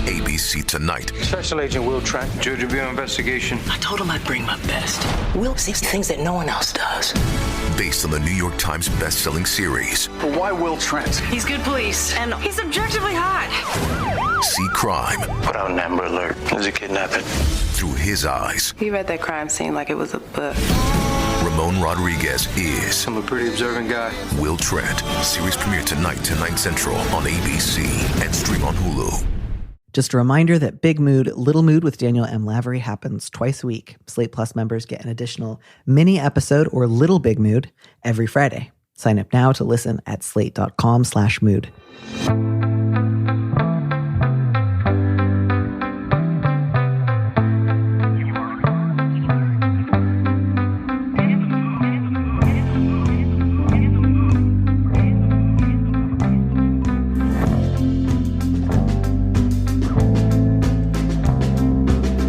ABC tonight. Special Agent Will Trent, Judge of your investigation. I told him I'd bring my best. Will sees things that no one else does. Based on the New York Times best-selling series. But why Will Trent? He's good police, and he's objectively hot. See crime. Put out an Amber Alert. There's a kidnapping. Through his eyes. He read that crime scene like it was a book. Ramon Rodriguez is I'm a pretty observant guy. Will Trent. Series premiere tonight, 9 Central on ABC and stream on Hulu. Just a reminder that Big Mood, Little Mood with Daniel M. Lavery happens twice a week. Slate Plus members get an additional mini episode or Little Big Mood every Friday. Sign up now to listen at slate.com/mood.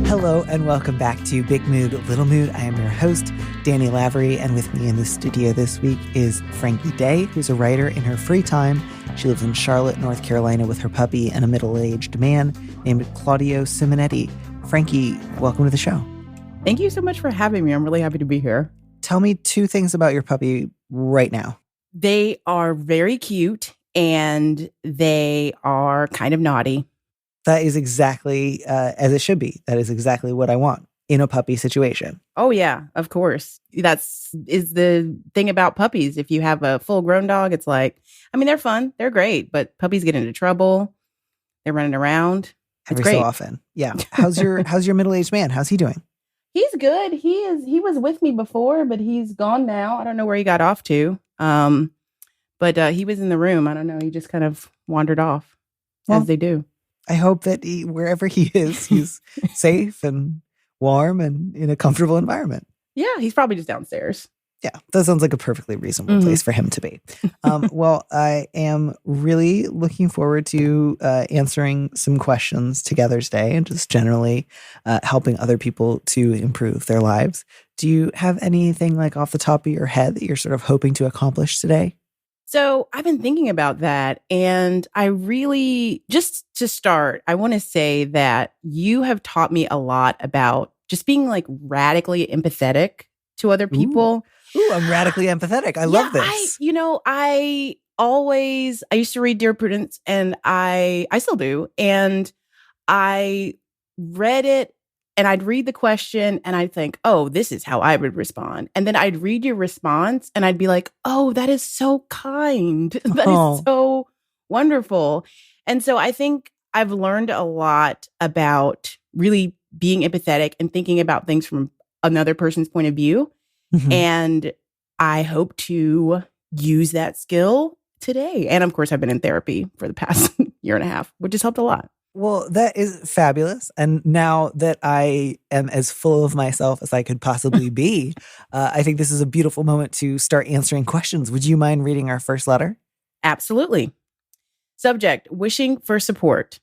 Hello and welcome back to Big Mood, Little Mood. I am your host, Danny Lavery, and with me in the studio this week is Frankie Day, who's a writer in her free time. She lives in Charlotte, North Carolina with her puppy and a middle-aged man named Claudio Simonetti. Frankie, welcome to the show. Thank you so much for having me. I'm really happy to be here. Tell me 2 things about your puppy right now. They are very cute and they are kind of naughty. That is exactly as it should be. That is exactly what I want in a puppy situation. Oh, yeah, of course. That's the thing about puppies. If you have a full grown dog, it's like, I mean, they're fun. They're great. But puppies get into trouble. They're running around. Every so often. Yeah. How's your middle-aged man? How's he doing? He's good. He was with me before, but he's gone now. I don't know where he got off to. But he was in the room. I don't know. He just kind of wandered off, as they do. I hope that wherever he is, he's safe and warm and in a comfortable environment. Yeah, he's probably just downstairs. Yeah, that sounds like a perfectly reasonable place for him to be. Well, I am really looking forward to answering some questions together today and just generally helping other people to improve their lives. Do you have anything like off the top of your head that you're sort of hoping to accomplish today? So I've been thinking about that, and I really, just to start, I want to say that you have taught me a lot about just being like radically empathetic to other people. Ooh, I'm radically empathetic. I love this. I used to read Dear Prudence, and I still do, and I read it. And I'd read the question and I'd think, oh, this is how I would respond. And then I'd read your response and I'd be like, oh, that is so kind. That is so wonderful. And so I think I've learned a lot about really being empathetic and thinking about things from another person's point of view. Mm-hmm. And I hope to use that skill today. And of course, I've been in therapy for the past year and a half, which has helped a lot. Well, that is fabulous. And now that I am as full of myself as I could possibly be, I think this is a beautiful moment to start answering questions. Would you mind reading our first letter? Absolutely. Subject, wishing for support.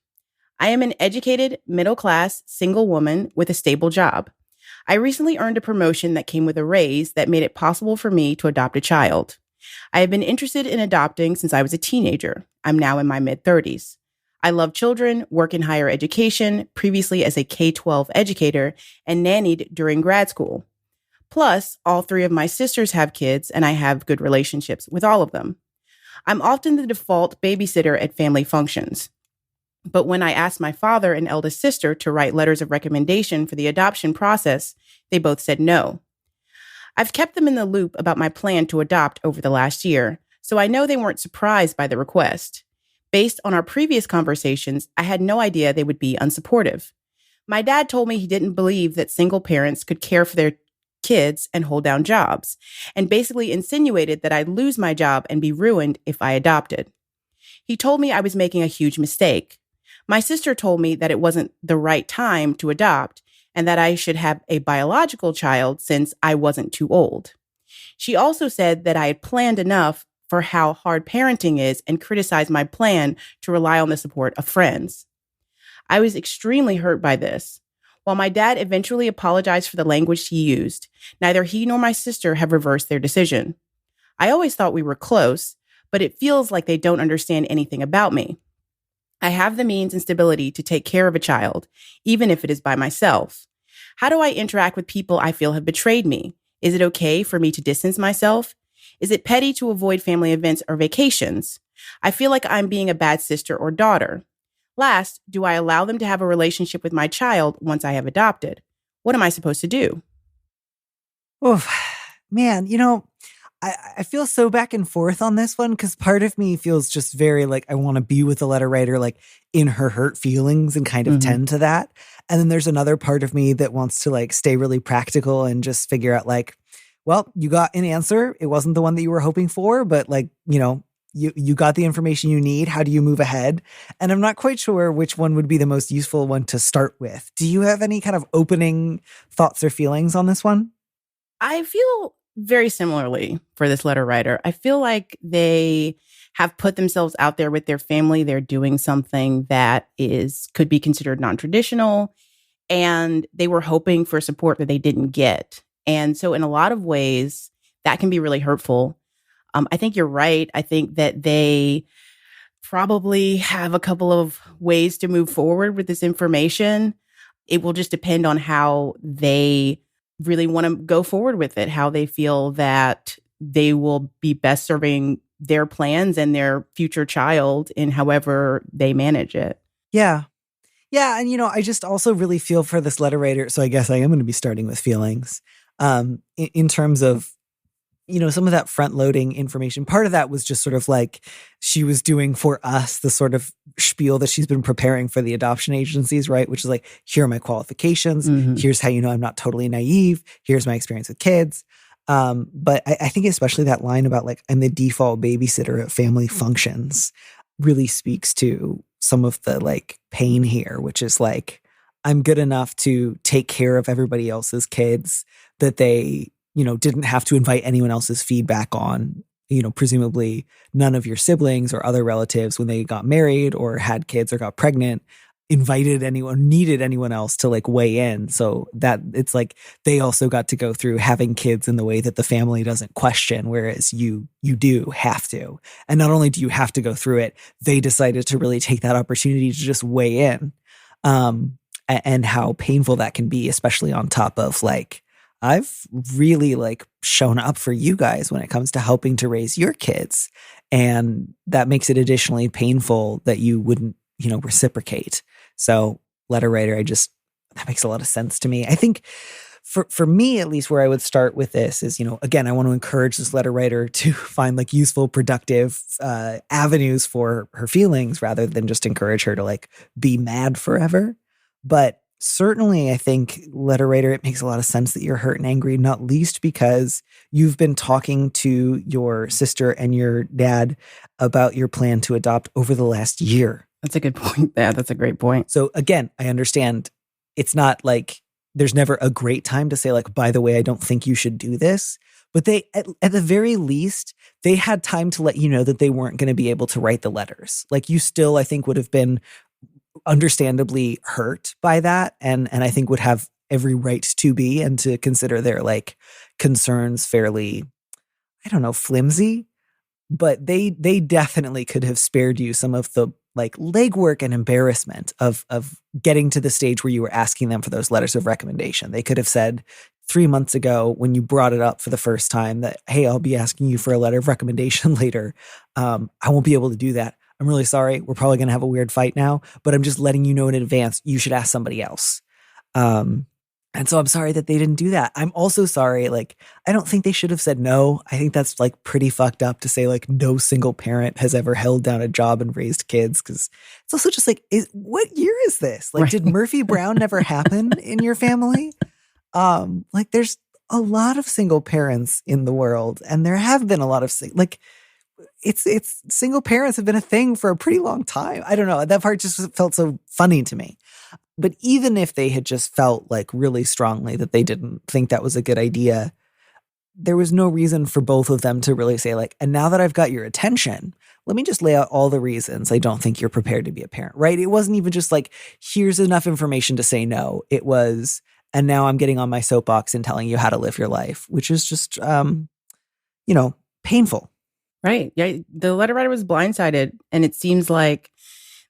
I am an educated, middle-class, single woman with a stable job. I recently earned a promotion that came with a raise that made it possible for me to adopt a child. I have been interested in adopting since I was a teenager. I'm now in my mid-30s. I love children, work in higher education, previously as a K-12 educator, and nannied during grad school. Plus, all 3 of my sisters have kids, and I have good relationships with all of them. I'm often the default babysitter at family functions. But when I asked my father and eldest sister to write letters of recommendation for the adoption process, they both said no. I've kept them in the loop about my plan to adopt over the last year, so I know they weren't surprised by the request. Based on our previous conversations, I had no idea they would be unsupportive. My dad told me he didn't believe that single parents could care for their kids and hold down jobs, and basically insinuated that I'd lose my job and be ruined if I adopted. He told me I was making a huge mistake. My sister told me that it wasn't the right time to adopt and that I should have a biological child since I wasn't too old. She also said that I had planned enough for how hard parenting is and criticized my plan to rely on the support of friends. I was extremely hurt by this. While my dad eventually apologized for the language he used, neither he nor my sister have reversed their decision. I always thought we were close, but it feels like they don't understand anything about me. I have the means and stability to take care of a child, even if it is by myself. How do I interact with people I feel have betrayed me? Is it okay for me to distance myself? Is it petty to avoid family events or vacations? I feel like I'm being a bad sister or daughter. Last, do I allow them to have a relationship with my child once I have adopted? What am I supposed to do? Oof, man, I feel so back and forth on this one because part of me feels just very like I want to be with the letter writer, like in her hurt feelings and kind of tend to that. And then there's another part of me that wants to like stay really practical and just figure out like, well, you got an answer. It wasn't the one that you were hoping for, but like, you got the information you need. How do you move ahead? And I'm not quite sure which one would be the most useful one to start with. Do you have any kind of opening thoughts or feelings on this one? I feel very similarly for this letter writer. I feel like they have put themselves out there with their family. They're doing something that could be considered non-traditional, and they were hoping for support that they didn't get. And so in a lot of ways, that can be really hurtful. I think you're right. I think that they probably have a couple of ways to move forward with this information. It will just depend on how they really want to go forward with it, how they feel that they will be best serving their plans and their future child in however they manage it. Yeah. Yeah. And, I just also really feel for this letter writer. So I guess I am going to be starting with feelings in terms of, some of that front loading information. Part of that was just sort of like she was doing for us the sort of spiel that she's been preparing for the adoption agencies, right? Which is like, here are my qualifications. Here's how I'm not totally naive. Here's my experience with kids. But I think especially that line about like, I'm the default babysitter at family functions really speaks to some of the like pain here, which is like, I'm good enough to take care of everybody else's kids that they didn't have to invite anyone else's feedback on, presumably none of your siblings or other relatives when they got married or had kids or got pregnant invited anyone, needed anyone else to like weigh in. So that it's like they also got to go through having kids in the way that the family doesn't question, whereas you do have to. And not only do you have to go through it, they decided to really take that opportunity to just weigh in. And how painful that can be, especially on top of like, I've really like shown up for you guys when it comes to helping to raise your kids. And that makes it additionally painful that you wouldn't, reciprocate. So letter writer, that makes a lot of sense to me. I think for me, at least where I would start with this is, again, I want to encourage this letter writer to find like useful, productive avenues for her feelings rather than just encourage her to like be mad forever. But certainly, I think, letter writer, it makes a lot of sense that you're hurt and angry, not least because you've been talking to your sister and your dad about your plan to adopt over the last year. That's a good point. Yeah, that's a great point. So again, I understand it's not like there's never a great time to say like, by the way, I don't think you should do this. But they, at the very least, they had time to let you know that they weren't going to be able to write the letters. Like you still, I think, would have been understandably hurt by that. And I think would have every right to be and to consider their like concerns fairly, I don't know, flimsy. But they definitely could have spared you some of the like legwork and embarrassment of getting to the stage where you were asking them for those letters of recommendation. They could have said 3 months ago when you brought it up for the first time that, hey, I'll be asking you for a letter of recommendation later. I won't be able to do that. I'm really sorry. We're probably going to have a weird fight now, but I'm just letting you know in advance, you should ask somebody else. And so I'm sorry that they didn't do that. I'm also sorry. Like, I don't think they should have said no. I think that's like pretty fucked up to say like no single parent has ever held down a job and raised kids. Cause it's also just like, what year is this? Like, did Murphy Brown never happen in your family? Like there's a lot of single parents in the world and there have been a lot of it's single parents have been a thing for a pretty long time. I don't know. That part just felt so funny to me. But even if they had just felt like really strongly that they didn't think that was a good idea, there was no reason for both of them to really say like, and now that I've got your attention, let me just lay out all the reasons I don't think you're prepared to be a parent, right? It wasn't even just like, here's enough information to say no. It was, and now I'm getting on my soapbox and telling you how to live your life, which is just, painful. Right. Yeah. The letter writer was blindsided. And it seems like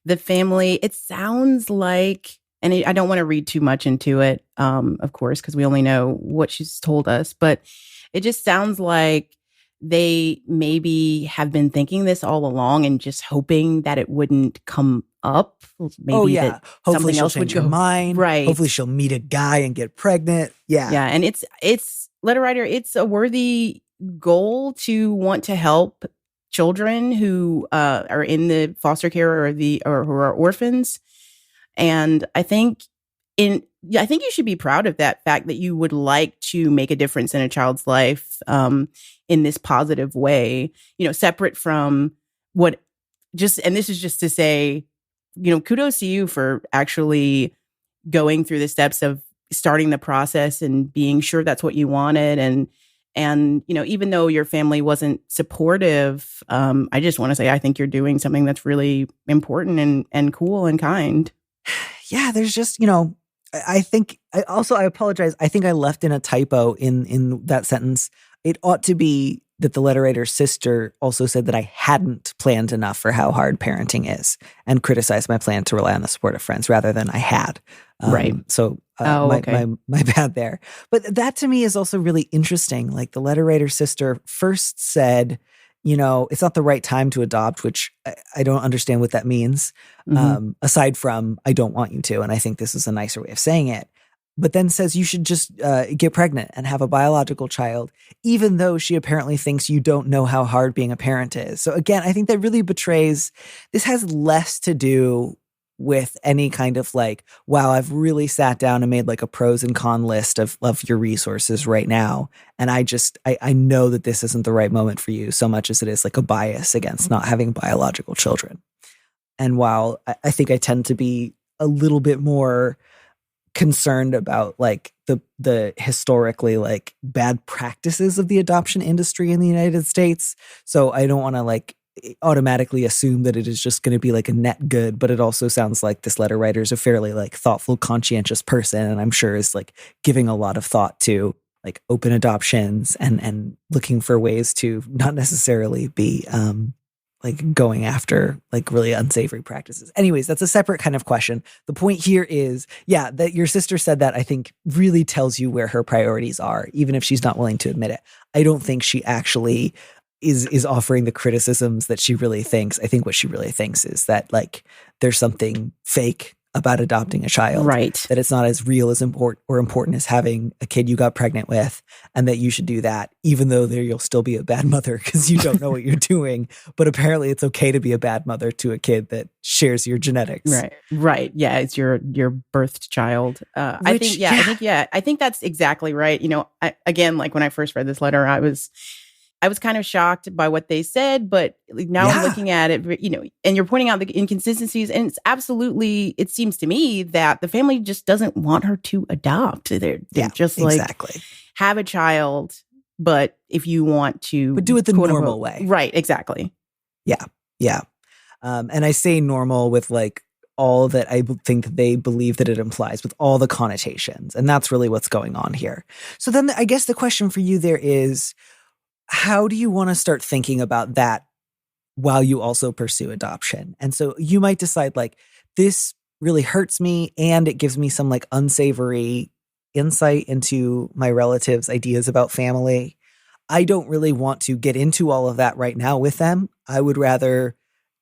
the family, it sounds like, and I don't want to read too much into it, of course, because we only know what she's told us, but it just sounds like they maybe have been thinking this all along and just hoping that it wouldn't come up. Maybe that hopefully something she'll else would change her go mind. right. Hopefully she'll meet a guy and get pregnant. Yeah. Yeah. And it's letter writer, it's a worthy goal to want to help children who are in the foster care or who are orphans. And I think I think you should be proud of that fact that you would like to make a difference in a child's life in this positive way, separate from and this is just to say, kudos to you for actually going through the steps of starting the process and being sure that's what you wanted. And even though your family wasn't supportive, I just want to say, I think you're doing something that's really important and cool and kind. Yeah, there's just, I think I apologize. I think I left in a typo in that sentence. It ought to be that the letter writer's sister also said that I hadn't planned enough for how hard parenting is and criticized my plan to rely on the support of friends rather than I had. Right. So okay. my bad there. But that to me is also really interesting. Like the letter writer's sister first said, it's not the right time to adopt, which I don't understand what that means. Mm-hmm. Aside from, I don't want you to. And I think this is a nicer way of saying it. But then says you should just get pregnant and have a biological child, even though she apparently thinks you don't know how hard being a parent is. So again, I think that really betrays, this has less to do with any kind of like, wow, I've really sat down and made like a pros and con list of your resources right now. And I know that this isn't the right moment for you so much as it is like a bias against not having biological children. And while I think I tend to be a little bit more concerned about like the historically like bad practices of the adoption industry in the United States. So I don't want to like automatically assume that it is just going to be like a net good, but it also sounds like this letter writer is a fairly like thoughtful, conscientious person, and I'm sure is like giving a lot of thought to like open adoptions and looking for ways to not necessarily be like going after like really unsavory practices. Anyways, that's a separate kind of question. The point here is, that your sister said that I think really tells you where her priorities are, even if she's not willing to admit it. I don't think she actually is offering the criticisms that she really thinks. I think what she really thinks is that like there's something fake about adopting a child, right? That it's not as real as important as having a kid you got pregnant with, and that you should do that, even though you'll still be a bad mother because you don't know what you're doing. But apparently, it's okay to be a bad mother to a kid that shares your genetics, right. Yeah, it's your birthed child. I think that's exactly right. Again, like when I first read this letter, I was kind of shocked by what they said, but now I'm looking at it, and you're pointing out the inconsistencies, and it's absolutely, it seems to me that the family just doesn't want her to adopt. They're just like, exactly. Have a child, but if you want to. But do it the normal way. Right, exactly. Yeah. And I say normal with like all that I think that they believe that it implies, with all the connotations. And that's really what's going on here. So then I guess the question for you there is, how do you want to start thinking about that while you also pursue adoption? And so you might decide like, this really hurts me and it gives me some like unsavory insight into my relatives' ideas about family. I don't really want to get into all of that right now with them. I would rather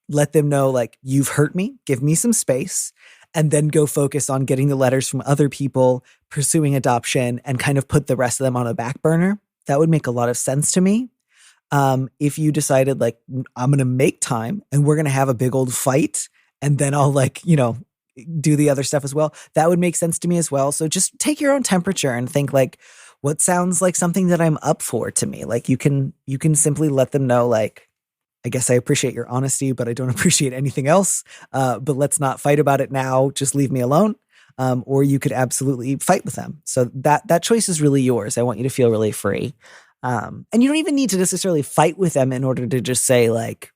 let them know like, you've hurt me, give me some space, and then go focus on getting the letters from other people, pursuing adoption, and kind of put the rest of them on a back burner. That would make a lot of sense to me. If you decided like, I'm going to make time and we're going to have a big old fight and then I'll like, do the other stuff as well, that would make sense to me as well. So just take your own temperature and think like, what sounds like something that I'm up for to me? Like you can simply let them know like, I guess I appreciate your honesty, but I don't appreciate anything else. But let's not fight about it now. Just leave me alone. Or you could absolutely fight with them. So that choice is really yours. I want you to feel really free. And you don't even need to necessarily fight with them in order to just say like,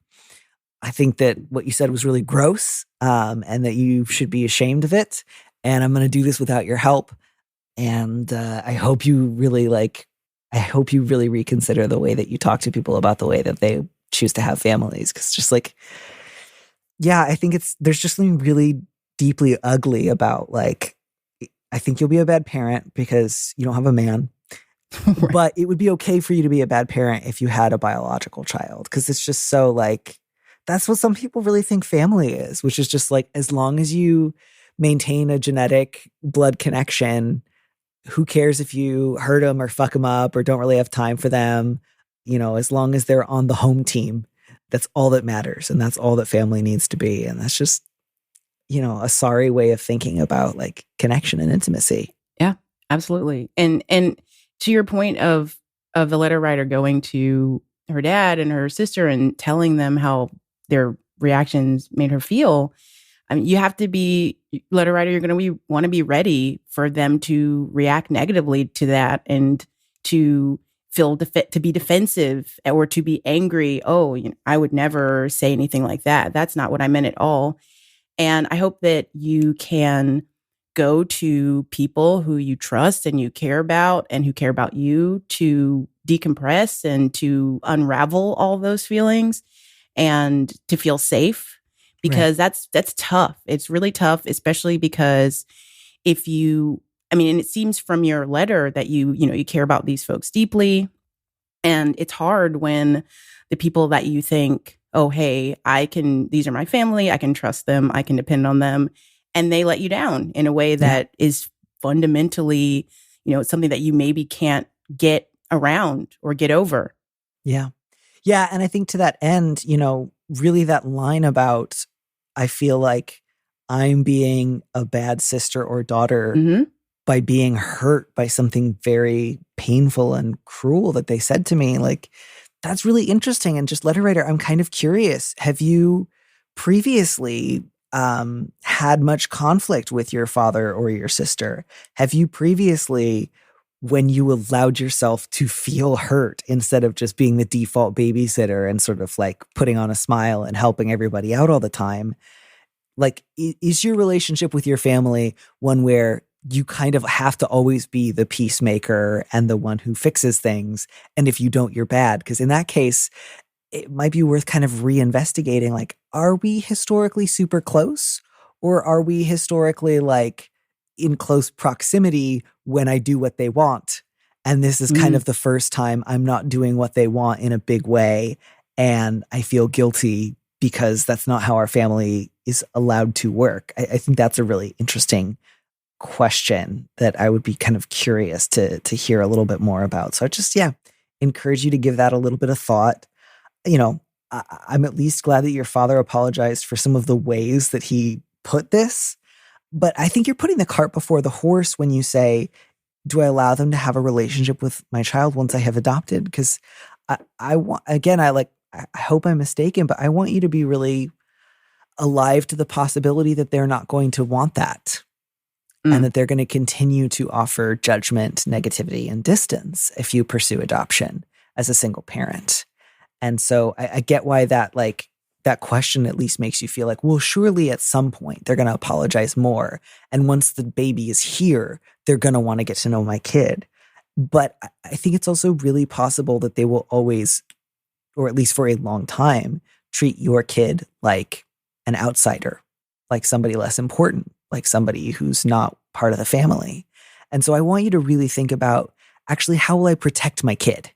I think that what you said was really gross, and that you should be ashamed of it. And I'm going to do this without your help. And I hope you really reconsider the way that you talk to people about the way that they choose to have families. Because just like, yeah, I think there's just something really deeply ugly about like, I think you'll be a bad parent because you don't have a man. Right. But it would be okay for you to be a bad parent if you had a biological child, because it's just so like, that's what some people really think family is, which is just like, as long as you maintain a genetic blood connection, who cares if you hurt them or fuck them up or don't really have time for them? As long as they're on the home team, that's all that matters. And that's all that family needs to be. And that's just, a sorry way of thinking about like connection and intimacy. Yeah, absolutely. And to your point of the letter writer going to her dad and her sister and telling them how their reactions made her feel, I mean, you have to be, letter writer, you're going to want to be ready for them to react negatively to that and to feel to be defensive or to be angry. Oh, I would never say anything like that. That's not what I meant at all. And I hope that you can go to people who you trust and you care about and who care about you to decompress and to unravel all those feelings and to feel safe, because that's tough. It's really tough, especially because and it seems from your letter that you care about these folks deeply. And it's hard when the people that you think, oh, hey, these are my family, I can trust them, I can depend on them, and they let you down in a way that is fundamentally, something that you maybe can't get around or get over. Yeah. Yeah. And I think to that end, really that line about, I feel like I'm being a bad sister or daughter by being hurt by something very painful and cruel that they said to me. Like, that's really interesting. And just letter writer, I'm kind of curious. Have you previously had much conflict with your father or your sister? Have you previously, when you allowed yourself to feel hurt instead of just being the default babysitter and sort of like putting on a smile and helping everybody out all the time, like, is your relationship with your family one where you kind of have to always be the peacemaker and the one who fixes things, and if you don't, you're bad? Because in that case, it might be worth kind of reinvestigating, like, are we historically super close, or are we historically like in close proximity when I do what they want? And this is kind of the first time I'm not doing what they want in a big way, and I feel guilty because that's not how our family is allowed to work. I think that's a really interesting question that I would be kind of curious to hear a little bit more about. So I just, encourage you to give that a little bit of thought. I'm at least glad that your father apologized for some of the ways that he put this, but I think you're putting the cart before the horse when you say, do I allow them to have a relationship with my child once I have adopted? Because I hope I'm mistaken, but I want you to be really alive to the possibility that they're not going to want that. And that they're going to continue to offer judgment, negativity, and distance if you pursue adoption as a single parent. And so I get why that question at least makes you feel like, well, surely at some point they're going to apologize more. And once the baby is here, they're going to want to get to know my kid. But I think it's also really possible that they will always, or at least for a long time, treat your kid like an outsider, like somebody less important, like somebody who's not part of the family. And so I want you to really think about, actually, how will I protect my kid?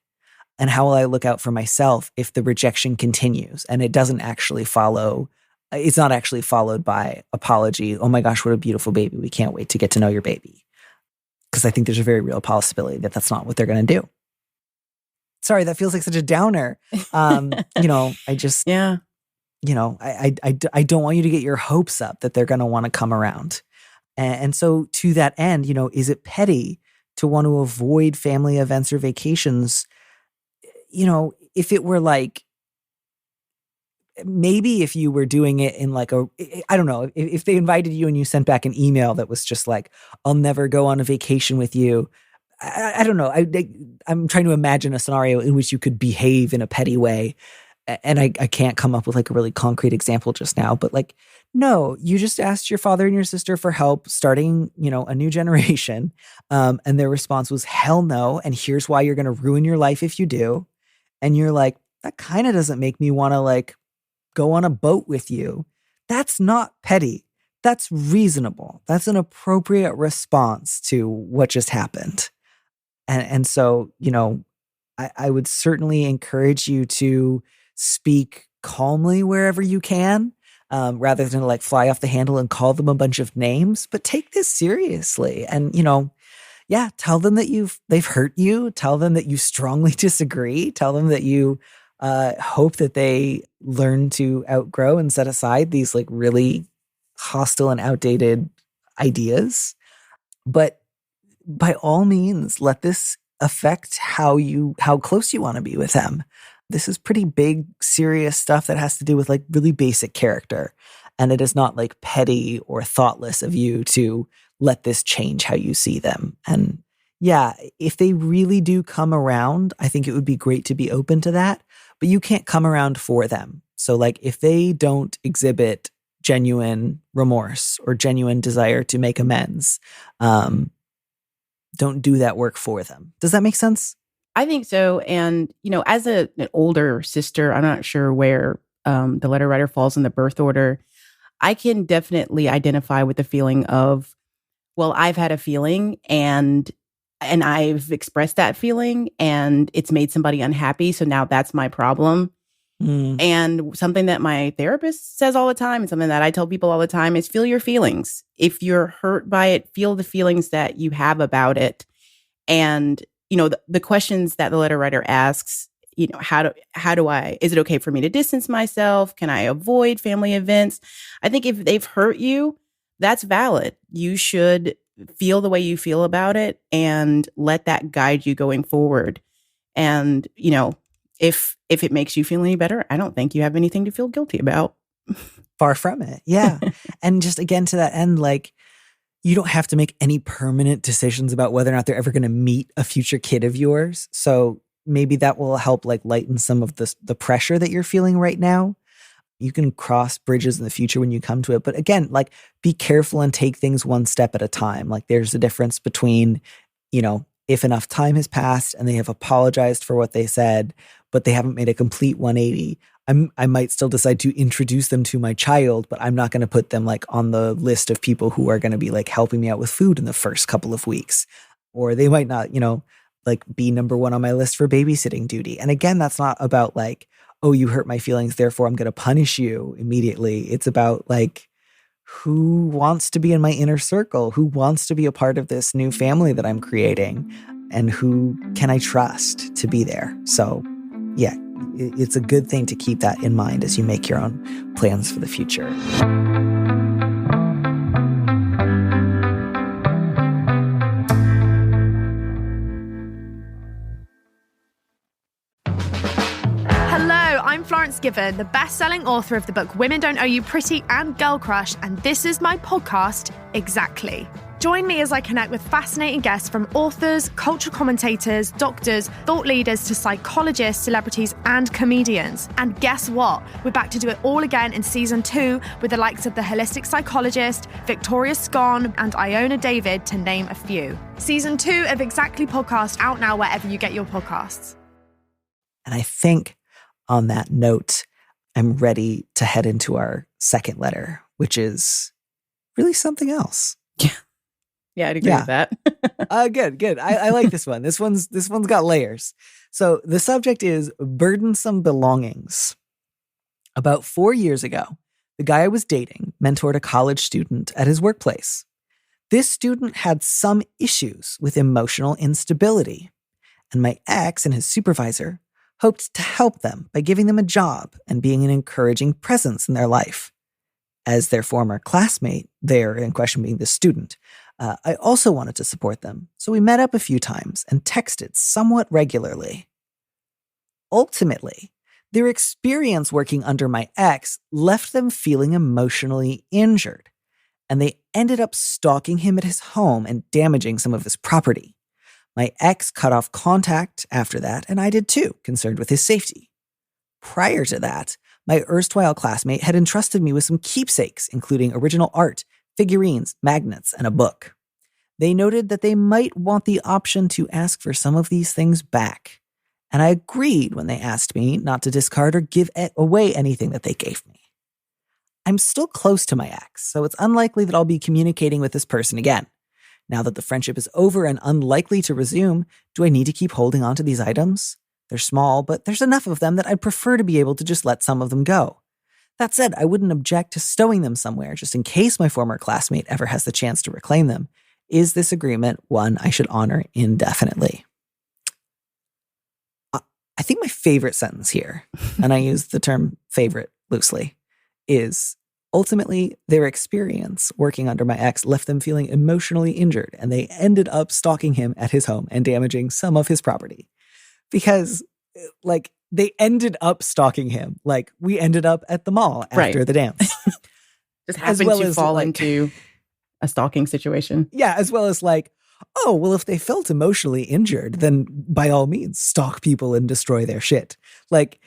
And how will I look out for myself if the rejection continues and it doesn't actually follow, it's not actually followed by apology. Oh my gosh, what a beautiful baby. We can't wait to get to know your baby. Because I think there's a very real possibility that that's not what they're going to do. Sorry, that feels like such a downer. I just, I don't want you to get your hopes up that they're going to want to come around. And so to that end, is it petty to want to avoid family events or vacations? If it were like, maybe if you were doing it in like I don't know, if they invited you and you sent back an email that was just like, I'll never go on a vacation with you. I don't know. I'm trying to imagine a scenario in which you could behave in a petty way. And I can't come up with like a really concrete example just now, but like, no, you just asked your father and your sister for help starting, a new generation. And their response was, hell no. And here's why you're going to ruin your life if you do. And you're like, that kind of doesn't make me want to like go on a boat with you. That's not petty. That's reasonable. That's an appropriate response to what just happened. And so, I would certainly encourage you to speak calmly wherever you can, rather than like fly off the handle and call them a bunch of names, but take this seriously. And, tell them that they've hurt you. Tell them that you strongly disagree. Tell them that you hope that they learn to outgrow and set aside these like really hostile and outdated ideas. But by all means, let this affect how close you want to be with them. This is pretty big, serious stuff that has to do with like really basic character. And it is not like petty or thoughtless of you to let this change how you see them. And yeah, if they really do come around, I think it would be great to be open to that, but you can't come around for them. So like if they don't exhibit genuine remorse or genuine desire to make amends, don't do that work for them. Does that make sense? I think so. And, as an older sister, I'm not sure where the letter writer falls in the birth order. I can definitely identify with the feeling of, well, I've had a feeling and I've expressed that feeling and it's made somebody unhappy. So now that's my problem. And something that my therapist says all the time and something that I tell people all the time is feel your feelings. If you're hurt by it, feel the feelings that you have about it. And, the questions that the letter writer asks, how do I, is it okay for me to distance myself? Can I avoid family events? I think if they've hurt you, that's valid. You should feel the way you feel about it and let that guide you going forward. And, if it makes you feel any better, I don't think you have anything to feel guilty about. Far from it. Yeah. And just again, to that end, like, you don't have to make any permanent decisions about whether or not they're ever going to meet a future kid of yours. So maybe that will help like lighten some of the pressure that you're feeling right now. You can cross bridges in the future when you come to it. But again, like, be careful and take things one step at a time. Like, there's a difference between, if enough time has passed and they have apologized for what they said, but they haven't made a complete 180. I might still decide to introduce them to my child, but I'm not going to put them like on the list of people who are going to be like helping me out with food in the first couple of weeks. Or they might not, like be number one on my list for babysitting duty. And again, that's not about like, oh, you hurt my feelings, therefore I'm going to punish you immediately. It's about like, who wants to be in my inner circle? Who wants to be a part of this new family that I'm creating? And who can I trust to be there? So yeah, it's a good thing to keep that in mind as you make your own plans for the future. I'm Florence Given, the best-selling author of the book Women Don't Owe You Pretty and Girl Crush, and this is my podcast, Exactly. Join me as I connect with fascinating guests from authors, cultural commentators, doctors, thought leaders to psychologists, celebrities, and comedians. And guess what? We're back to do it all again in season 2 with the likes of the holistic psychologist, Victoria Scone, and Iona David, to name a few. Season 2 of Exactly podcast out now wherever you get your podcasts. And I think on that note, I'm ready to head into our second letter, which is really something else. Yeah, I'd agree with that. Good. I like this one. This one's got layers. So the subject is burdensome belongings. About 4 years ago, the guy I was dating mentored a college student at his workplace. This student had some issues with emotional instability, and my ex and his supervisor hoped to help them by giving them a job and being an encouraging presence in their life. As their former classmate, there in question being the student, I also wanted to support them, so we met up a few times and texted somewhat regularly. Ultimately, their experience working under my ex left them feeling emotionally injured, and they ended up stalking him at his home and damaging some of his property. My ex cut off contact after that, and I did too, concerned with his safety. Prior to that, my erstwhile classmate had entrusted me with some keepsakes, including original art, figurines, magnets, and a book. They noted that they might want the option to ask for some of these things back, and I agreed when they asked me not to discard or give away anything that they gave me. I'm still close to my ex, so it's unlikely that I'll be communicating with this person again. Now that the friendship is over and unlikely to resume, do I need to keep holding on to these items? They're small, but there's enough of them that I'd prefer to be able to just let some of them go. That said, I wouldn't object to stowing them somewhere just in case my former classmate ever has the chance to reclaim them. Is this agreement one I should honor indefinitely? I think my favorite sentence here, and I use the term favorite loosely, is ultimately their experience working under my ex left them feeling emotionally injured, and they ended up stalking him at his home and damaging some of his property. Because, like, they ended up stalking him. Like, we ended up at the mall after the dance. Just happened well to as, fall like, into a stalking situation. Yeah, as well as like, oh, well, if they felt emotionally injured, then by all means, stalk people and destroy their shit. Like,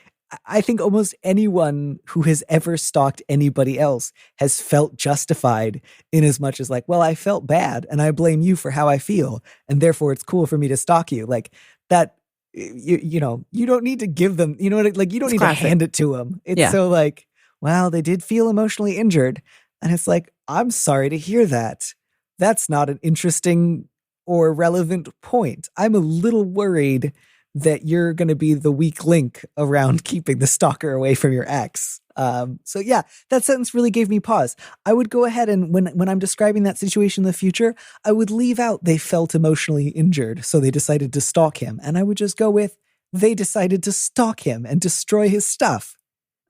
I think almost anyone who has ever stalked anybody else has felt justified in as much as like, well, I felt bad and I blame you for how I feel. And therefore it's cool for me to stalk you. Like that, you know, you don't need to give them, you know what, like you don't need to hand it to them. It's so like, well, they did feel emotionally injured. And it's like, I'm sorry to hear that. That's not an interesting or relevant point. I'm a little worried that you're going to be the weak link around keeping the stalker away from your ex. So yeah, that sentence really gave me pause. I would go ahead and when I'm describing that situation in the future, I would leave out they felt emotionally injured, so they decided to stalk him. And I would just go with they decided to stalk him and destroy his stuff.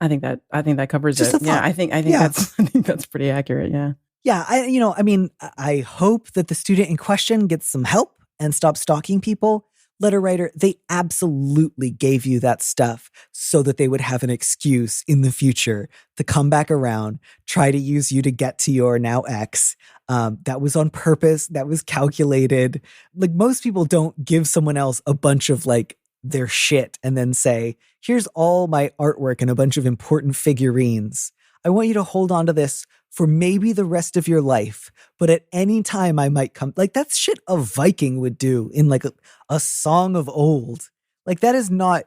I think that covers Just it. Yeah, I think that's pretty accurate. Yeah. Yeah, I hope that the student in question gets some help and stops stalking people. Letter writer, they absolutely gave you that stuff so that they would have an excuse in the future to come back around, try to use you to get to your now ex. That was on purpose. That was calculated. Like most people don't give someone else a bunch of like their shit and then say, here's all my artwork and a bunch of important figurines. I want you to hold on to this for maybe the rest of your life, but at any time I might come. Like that's shit a Viking would do in like a song of old. Like that is not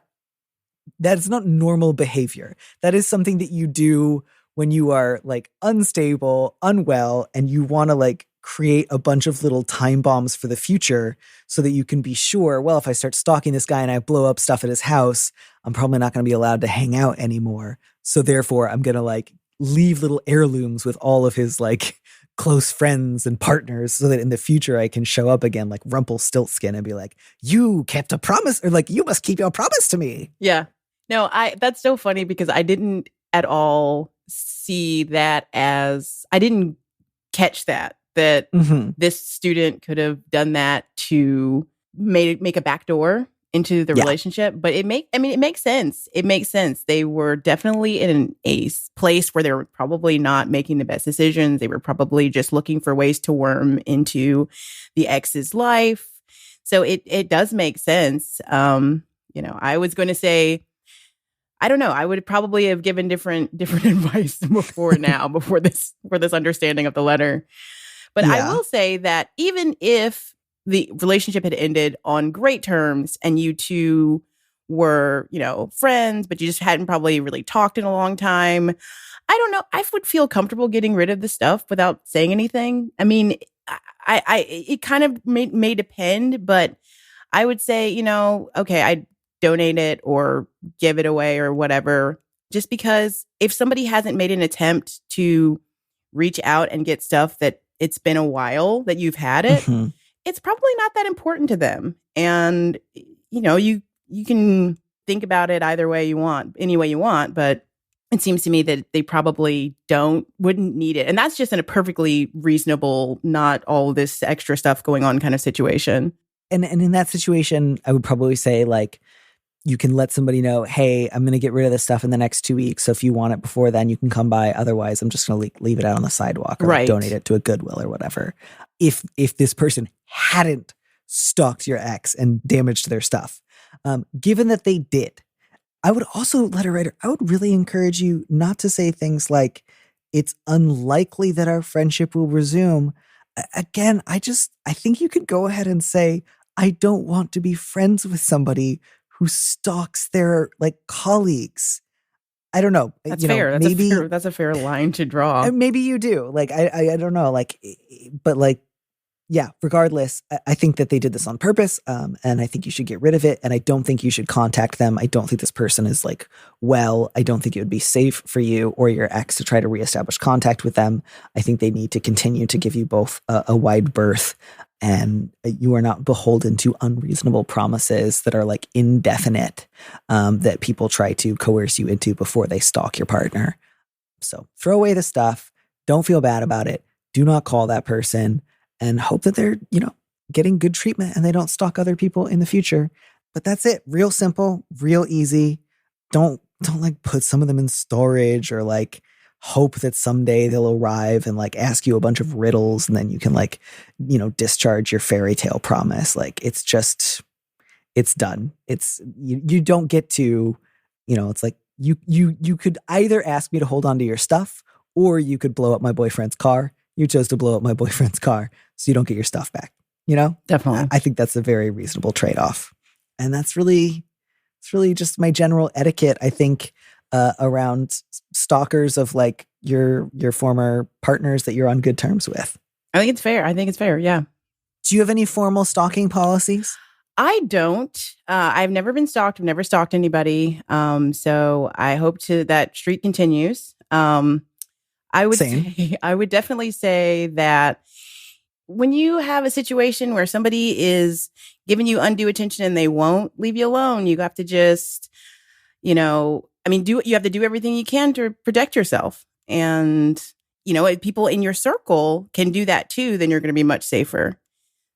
normal behavior. That is something that you do when you are like unstable, unwell, and you want to like create a bunch of little time bombs for the future so that you can be sure, well, if I start stalking this guy and I blow up stuff at his house, I'm probably not going to be allowed to hang out anymore. So therefore I'm going to like leave little heirlooms with all of his like close friends and partners so that in the future I can show up again like Rumpelstiltskin and be like, you kept a promise, or like, you must keep your promise to me. Yeah. No, that's so funny because I didn't at all see that as, I didn't catch that this student could have done that to make a backdoor into the relationship. But it makes sense. It makes sense. They were definitely in a place where they were probably not making the best decisions. They were probably just looking for ways to worm into the ex's life. So it does make sense. I was going to say, I don't know. I would probably have given different advice before this understanding of the letter. But I will say that even if the relationship had ended on great terms and you two were, friends, but you just hadn't probably really talked in a long time, I don't know. I would feel comfortable getting rid of the stuff without saying anything. I mean, it kind of may depend, but I would say, okay, I'd donate it or give it away or whatever, just because if somebody hasn't made an attempt to reach out and get stuff that it's been a while that you've had it, it's probably not that important to them. And, you can think about it either way you want, any way you want, but it seems to me that they probably wouldn't need it. And that's just in a perfectly reasonable, not all this extra stuff going on kind of situation. And in that situation, I would probably say like, you can let somebody know, hey, I'm going to get rid of this stuff in the next 2 weeks. So if you want it before then, you can come by. Otherwise, I'm just going to leave it out on the sidewalk or like donate it to a Goodwill or whatever. If this person hadn't stalked your ex and damaged their stuff, given that they did, I would also, letter writer, I would really encourage you not to say things like, it's unlikely that our friendship will resume. Again, I think you could go ahead and say, I don't want to be friends with somebody who stalks their like colleagues. I don't know. That's you know, fair. Maybe That's a fair line to draw. maybe you do. Like I don't know. Like, but like, yeah. Regardless, I think that they did this on purpose, and I think you should get rid of it. And I don't think you should contact them. I don't think this person is like well. I don't think it would be safe for you or your ex to try to reestablish contact with them. I think they need to continue to give you both a wide berth, and you are not beholden to unreasonable promises that are like indefinite, that people try to coerce you into before they stalk your partner. So throw away the stuff. Don't feel bad about it. Do not call that person, and hope that they're, you know, getting good treatment and they don't stalk other people in the future. But that's it. Real simple, real easy. Don't like put some of them in storage or like hope that someday they'll arrive and like ask you a bunch of riddles and then you can like, you know, discharge your fairy tale promise. Like it's done. It's you don't get to, you know, it's like you could either ask me to hold on to your stuff or you could blow up my boyfriend's car. You chose to blow up my boyfriend's car so you don't get your stuff back. You know? Definitely. I think that's a very reasonable trade-off. And it's really just my general etiquette, I think, around stalkers of like your former partners that you're on good terms with. I think it's fair. Yeah. Do you have any formal stalking policies? I don't. I've never been stalked. I've never stalked anybody. So I hope that streak continues. I would definitely say that when you have a situation where somebody is giving you undue attention and they won't leave you alone, you have to just, you know, you have to do everything you can to protect yourself. And, you know, if people in your circle can do that too, then you're going to be much safer.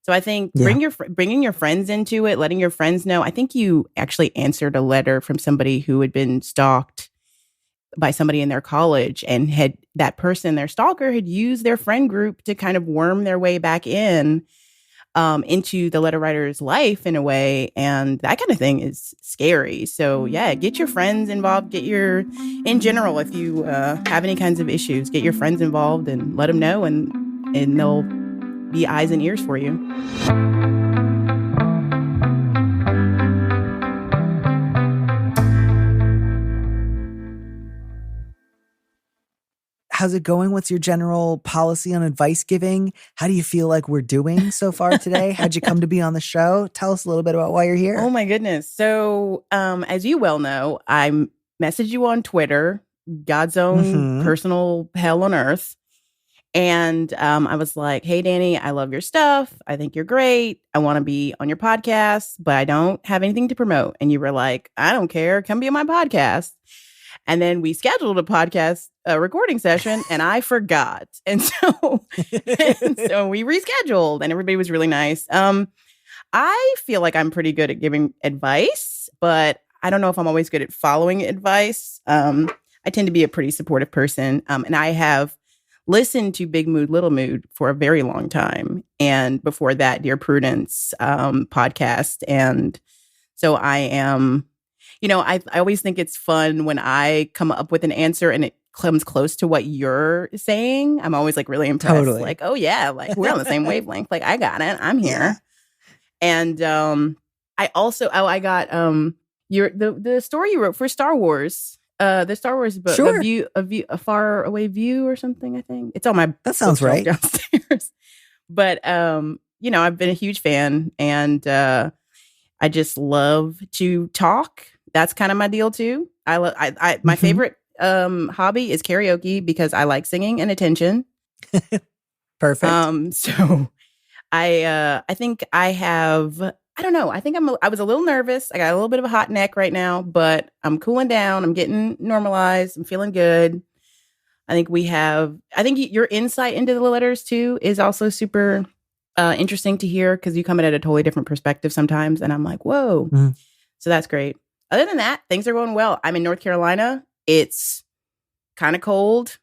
So I think bringing your friends into it, letting your friends know. I think you actually answered a letter from somebody who had been stalked by somebody in their college, and that person, their stalker, had used their friend group to kind of worm their way back into the letter writer's life in a way. And that kind of thing is scary. So yeah, get your friends involved, in general, if you have any kinds of issues, get your friends involved and let them know, and they'll be eyes and ears for you. How's it going? What's your general policy on advice giving? How do you feel like we're doing so far today? How'd you come to be on the show? Tell us a little bit about why you're here. Oh my goodness. So, as you well know, I messaged you on Twitter, God's own personal hell on earth. And I was like, hey, Danny, I love your stuff. I think you're great. I want to be on your podcast, but I don't have anything to promote. And you were like, I don't care. Come be on my podcast. And then we scheduled a podcast recording session and I forgot. And so we rescheduled and everybody was really nice. I feel like I'm pretty good at giving advice, but I don't know if I'm always good at following advice. I tend to be a pretty supportive person. And I have listened to Big Mood, Little Mood for a very long time. And before that, Dear Prudence podcast. And so I am, you know, I always think it's fun when I come up with an answer and it comes close to what you're saying. I'm always like really impressed. Totally. Like, oh yeah, like we're on the same wavelength. Like I got it. I'm here. Yeah. And I also I got the story you wrote for Star Wars. The Star Wars book, sure. a far away view or something. I think it's on my. That sounds right. Downstairs. But you know, I've been a huge fan, and I just love to talk. That's kind of my deal too. My favorite hobby is karaoke because I like singing and attention. Perfect. So I think I have. I don't know. I think I was a little nervous. I got a little bit of a hot neck right now, but I'm cooling down. I'm getting normalized. I'm feeling good. I think your insight into the letters too is also super interesting to hear because you come in at a totally different perspective sometimes. And I'm like, whoa. So that's great. Other than that, things are going well. I'm in North Carolina. It's kind of cold.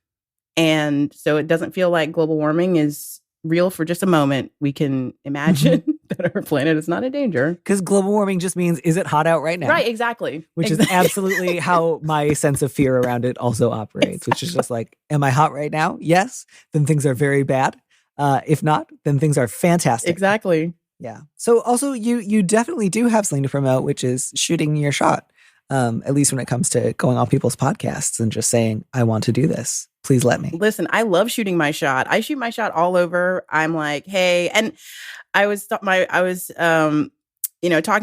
And so it doesn't feel like global warming is real for just a moment. We can imagine that our planet is not in danger. Because global warming just means, is it hot out right now? Right, exactly. Which is absolutely how my sense of fear around it also operates, which is just like, am I hot right now? Yes. Then things are very bad. If not, then things are fantastic. Exactly. Yeah. So also you definitely do have something to promote, which is shooting your shot. at least when it comes to going on people's podcasts and just saying, I want to do this. Please let me. Listen, I love shooting my shot. I shoot my shot all over. I'm like, hey, and I was talking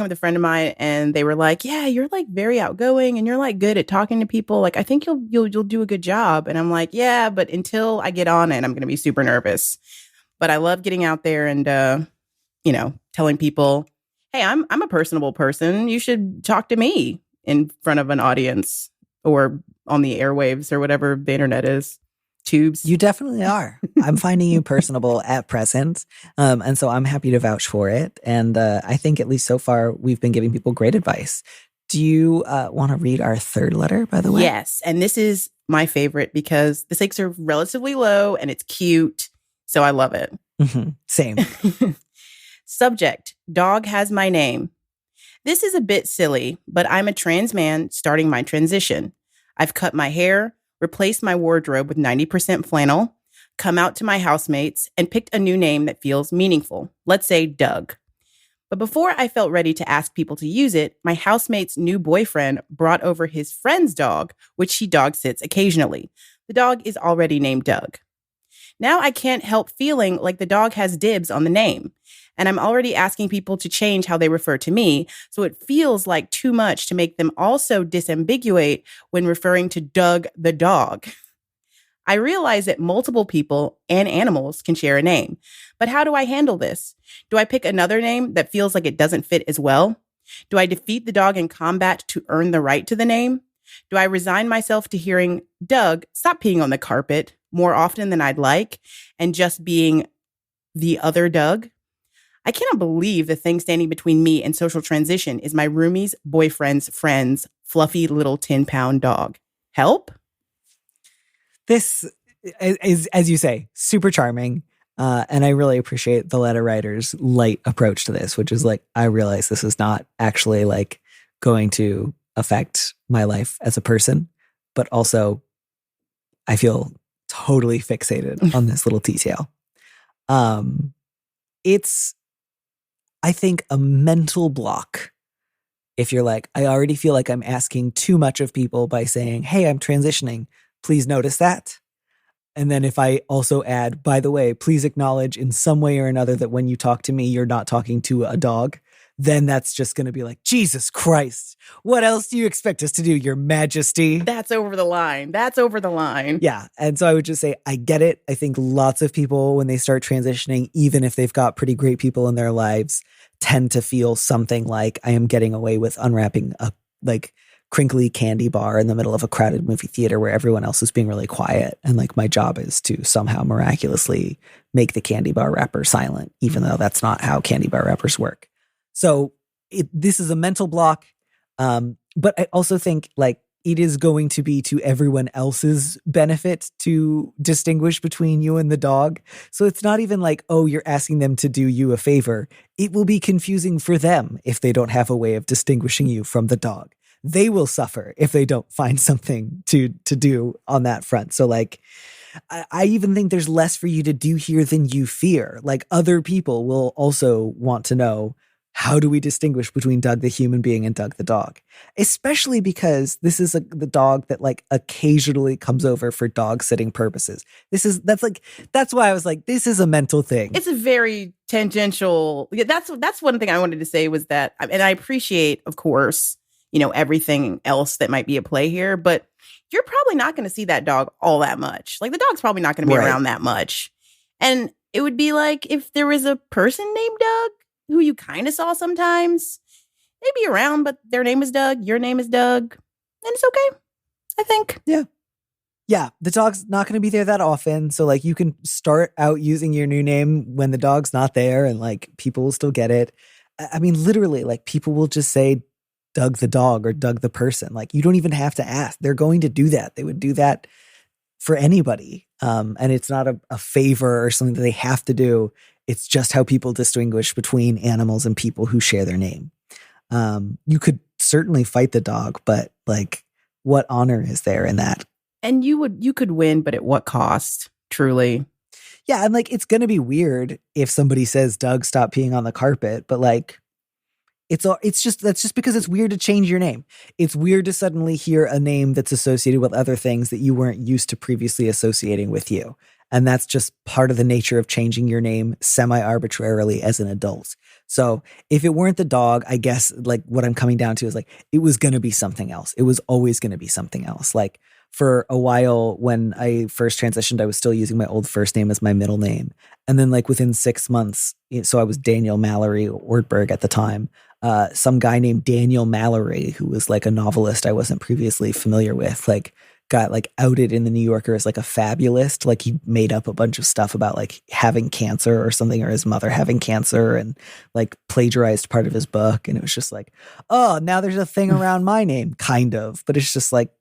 with a friend of mine, and they were like, yeah, you're like very outgoing and you're like good at talking to people. Like, I think you'll do a good job. And I'm like, yeah, but until I get on it, I'm going to be super nervous. But I love getting out there and, telling people, hey, I'm a personable person. You should talk to me in front of an audience or on the airwaves or whatever the internet is. Tubes. You definitely are. I'm finding you personable at present. And so I'm happy to vouch for it. And I think at least so far, we've been giving people great advice. Do you want to read our third letter, by the way? Yes. And this is my favorite because the stakes are relatively low and it's cute. So I love it. Mm-hmm. Same. Subject, dog has my name. This is a bit silly, but I'm a trans man starting my transition. I've cut my hair, replaced my wardrobe with 90% flannel, come out to my housemates, and picked a new name that feels meaningful. Let's say Doug. But before I felt ready to ask people to use it, my housemate's new boyfriend brought over his friend's dog, which he dog sits occasionally. The dog is already named Doug. Now I can't help feeling like the dog has dibs on the name. And I'm already asking people to change how they refer to me, so it feels like too much to make them also disambiguate when referring to Doug the dog. I realize that multiple people and animals can share a name, but how do I handle this? Do I pick another name that feels like it doesn't fit as well? Do I defeat the dog in combat to earn the right to the name? Do I resign myself to hearing, Doug, stop peeing on the carpet more often than I'd like, and just being the other Doug? I cannot believe the thing standing between me and social transition is my roomie's boyfriend's friend's fluffy little 10-pound dog. Help? This is, as you say, super charming. And I really appreciate the letter writer's light approach to this, which is like, I realize this is not actually like going to affect my life as a person, but also I feel totally fixated on this little detail. It's, I think, a mental block if you're like, I already feel like I'm asking too much of people by saying, hey, I'm transitioning. Please notice that. And then if I also add, by the way, please acknowledge in some way or another that when you talk to me, you're not talking to a dog, then that's just going to be like, Jesus Christ, what else do you expect us to do, Your Majesty? That's over the line. That's over the line. Yeah. And so I would just say, I get it. I think lots of people, when they start transitioning, even if they've got pretty great people in their lives, tend to feel something like, I am getting away with unwrapping a like crinkly candy bar in the middle of a crowded movie theater where everyone else is being really quiet. And like my job is to somehow miraculously make the candy bar wrapper silent, even though that's not how candy bar wrappers work. So this is a mental block. But I also think like it is going to be to everyone else's benefit to distinguish between you and the dog. So it's not even like, oh, you're asking them to do you a favor. It will be confusing for them if they don't have a way of distinguishing you from the dog. They will suffer if they don't find something to do on that front. So like, I even think there's less for you to do here than you fear. Like other people will also want to know, how do we distinguish between Doug the human being and Doug the dog? Especially because this is the dog that like occasionally comes over for dog sitting purposes. That's why I was like, this is a mental thing. It's a very tangential. That's one thing I wanted to say was that, and I appreciate, of course, everything else that might be at play here, but you're probably not going to see that dog all that much. Like the dog's probably not going to be around that much. And it would be like if there was a person named Doug who you kind of saw sometimes, they'd be around, but their name is Doug, your name is Doug, and it's okay, I think. Yeah. Yeah, the dog's not going to be there that often. So like you can start out using your new name when the dog's not there and like people will still get it. I mean, literally, like people will just say Doug the dog or Doug the person. Like you don't even have to ask. They're going to do that. They would do that for anybody. And it's not a favor or something that they have to do. It's just how people distinguish between animals and people who share their name. You could certainly fight the dog, but like what honor is there in that? And you could win, but at what cost, truly? Yeah, and like it's going to be weird if somebody says, Doug, stop peeing on the carpet, but like It's just that's just because it's weird to change your name. It's weird to suddenly hear a name that's associated with other things that you weren't used to previously associating with you. And that's just part of the nature of changing your name semi-arbitrarily as an adult. So if it weren't the dog, I guess like what I'm coming down to is like, it was going to be something else. It was always going to be something else. Like for a while when I first transitioned, I was still using my old first name as my middle name. And then like within 6 months, so I was Daniel Mallory Ortberg at the time. Some guy named Daniel Mallory, who was like a novelist I wasn't previously familiar with, like got like outed in the New Yorker as like a fabulist. Like he made up a bunch of stuff about like having cancer or something, or his mother having cancer, and like plagiarized part of his book. And it was just like, oh, now there's a thing around my name, kind of, but it's just like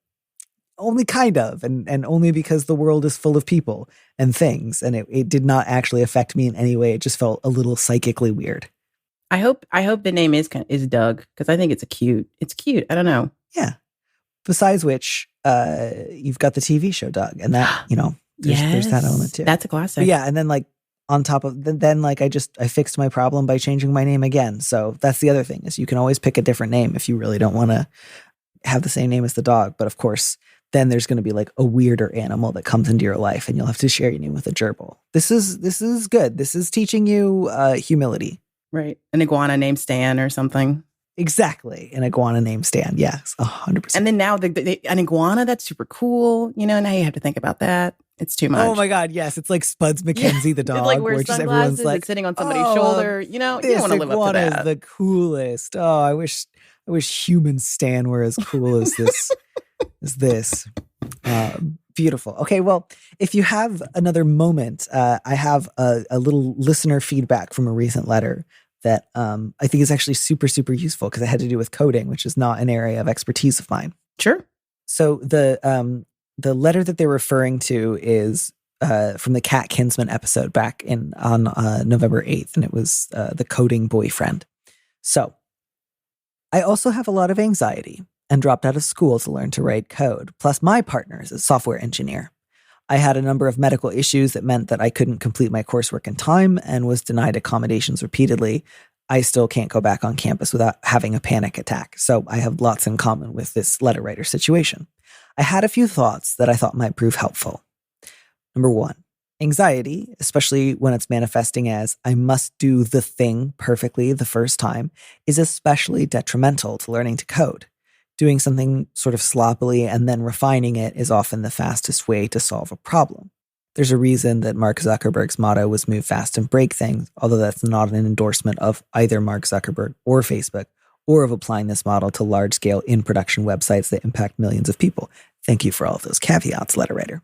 only kind of, and only because the world is full of people and things. And it did not actually affect me in any way. It just felt a little psychically weird. I hope the name is Doug, because I think it's cute. It's cute. I don't know. Yeah. Besides which, you've got the TV show Doug, and that, you know, there's that element too. That's a classic. But yeah, and then like on top of then like I fixed my problem by changing my name again. So that's the other thing, is you can always pick a different name if you really don't want to have the same name as the dog. But of course, then there's going to be like a weirder animal that comes into your life, and you'll have to share your name with a gerbil. This is good. This is teaching you humility. Right. An iguana named Stan or something. Exactly. An iguana named Stan. Yes, 100%. And then now an iguana, that's super cool. You know, now you have to think about that. It's too much. Oh my God, yes. It's like Spuds McKenzie the dog. It like where wears just sunglasses everyone's like, and sitting on somebody's shoulder. You know, you don't want to live up to that. This iguana is the coolest. Oh, I wish human Stan were as cool as this. Beautiful. Okay, well, if you have another moment, I have a little listener feedback from a recent letter that I think is actually super, super useful, because it had to do with coding, which is not an area of expertise of mine. Sure. So the letter that they're referring to is from the Cat Kinsman episode back on November 8th, and it was the coding boyfriend. So I also have a lot of anxiety and dropped out of school to learn to write code. Plus, my partner is a software engineer. I had a number of medical issues that meant that I couldn't complete my coursework in time and was denied accommodations repeatedly. I still can't go back on campus without having a panic attack. So I have lots in common with this letter writer situation. I had a few thoughts that I thought might prove helpful. Number one, anxiety, especially when it's manifesting as I must do the thing perfectly the first time, is especially detrimental to learning to code. Doing something sort of sloppily and then refining it is often the fastest way to solve a problem. There's a reason that Mark Zuckerberg's motto was move fast and break things, although that's not an endorsement of either Mark Zuckerberg or Facebook, or of applying this model to large-scale in-production websites that impact millions of people. Thank you for all of those caveats, letter writer.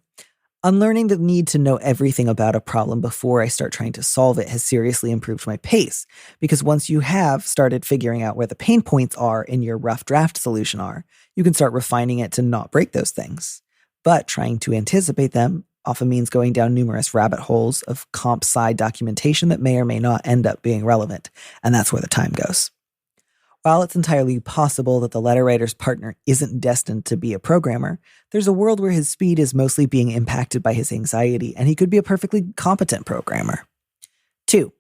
Unlearning the need to know everything about a problem before I start trying to solve it has seriously improved my pace, because once you have started figuring out where the pain points are in your rough draft solution you can start refining it to not break those things. But trying to anticipate them often means going down numerous rabbit holes of comp sci documentation that may or may not end up being relevant, and that's where the time goes. While it's entirely possible that the letter writer's partner isn't destined to be a programmer, there's a world where his speed is mostly being impacted by his anxiety, and he could be a perfectly competent programmer. 2,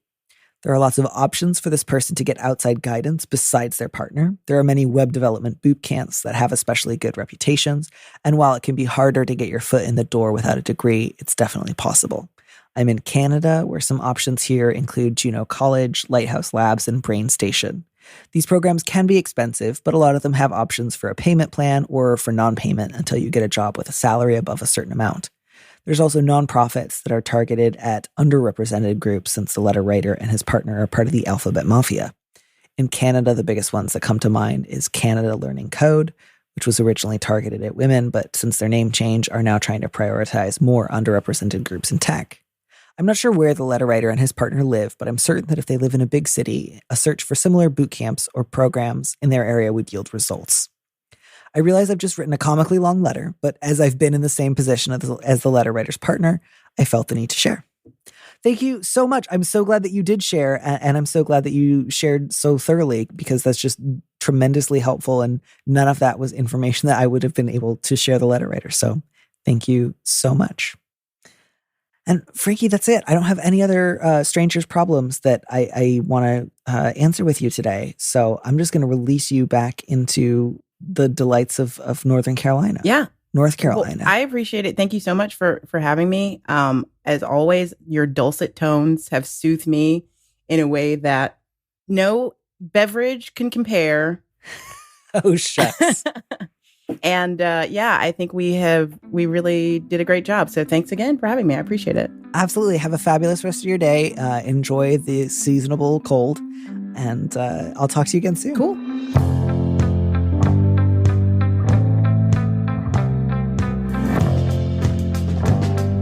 there are lots of options for this person to get outside guidance besides their partner. There are many web development boot camps that have especially good reputations, and while it can be harder to get your foot in the door without a degree, it's definitely possible. I'm in Canada, where some options here include Juno College, Lighthouse Labs, and Brain Station. These programs can be expensive, but a lot of them have options for a payment plan or for non-payment until you get a job with a salary above a certain amount. There's also nonprofits that are targeted at underrepresented groups, since the letter writer and his partner are part of the Alphabet Mafia. In Canada, the biggest ones that come to mind is Canada Learning Code, which was originally targeted at women, but since their name change, are now trying to prioritize more underrepresented groups in tech. I'm not sure where the letter writer and his partner live, but I'm certain that if they live in a big city, a search for similar boot camps or programs in their area would yield results. I realize I've just written a comically long letter, but as I've been in the same position as the letter writer's partner, I felt the need to share. Thank you so much. I'm so glad that you did share, and I'm so glad that you shared so thoroughly, because that's just tremendously helpful, and none of that was information that I would have been able to share the letter writer. So thank you so much. And Frankie, that's it. I don't have any other strangers' problems that I want to answer with you today. So I'm just going to release you back into the delights of Northern Carolina. Yeah. North Carolina. Well, I appreciate it. Thank you so much for having me. As always, your dulcet tones have soothed me in a way that no beverage can compare. Oh, shucks. And I think we really did a great job. So thanks again for having me. I appreciate it. Absolutely. Have a fabulous rest of your day. Enjoy the seasonable cold. And I'll talk to you again soon. Cool.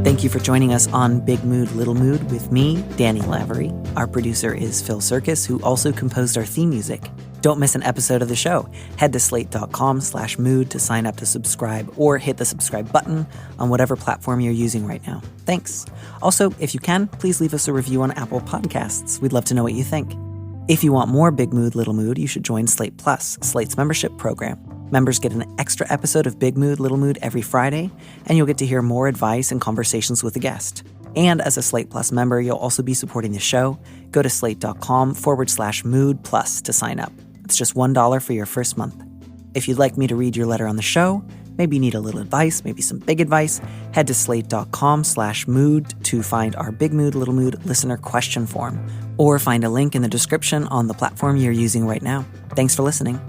Thank you for joining us on Big Mood, Little Mood with me, Danny Lavery. Our producer is Phil Surkis, who also composed our theme music. Don't miss an episode of the show. Head to slate.com/mood to sign up to subscribe or hit the subscribe button on whatever platform you're using right now. Thanks. Also, if you can, please leave us a review on Apple Podcasts. We'd love to know what you think. If you want more Big Mood, Little Mood, you should join Slate Plus, Slate's membership program. Members get an extra episode of Big Mood, Little Mood every Friday, and you'll get to hear more advice and conversations with a guest. And as a Slate Plus member, you'll also be supporting the show. Go to slate.com/mood plus to sign up. It's just $1 for your first month. If you'd like me to read your letter on the show, maybe you need a little advice, maybe some big advice, head to slate.com/mood to find our Big Mood, Little Mood listener question form, or find a link in the description on the platform you're using right now. Thanks for listening.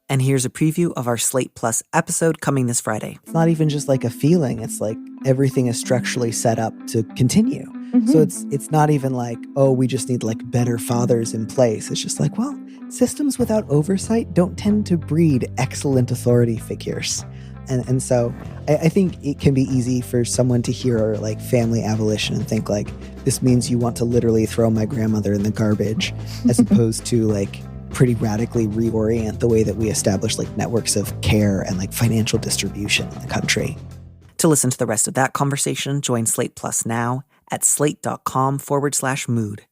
And here's a preview of our Slate Plus episode coming this Friday. It's not even just like a feeling. It's like everything is structurally set up to continue. Mm-hmm. So it's not even like, oh, we just need like better fathers in place. It's just like, well, systems without oversight don't tend to breed excellent authority figures. And so I think it can be easy for someone to hear like family abolition and think like, this means you want to literally throw my grandmother in the garbage, as opposed to like pretty radically reorient the way that we establish like networks of care and like financial distribution in the country. To listen to the rest of that conversation, join Slate Plus now at slate.com/mood.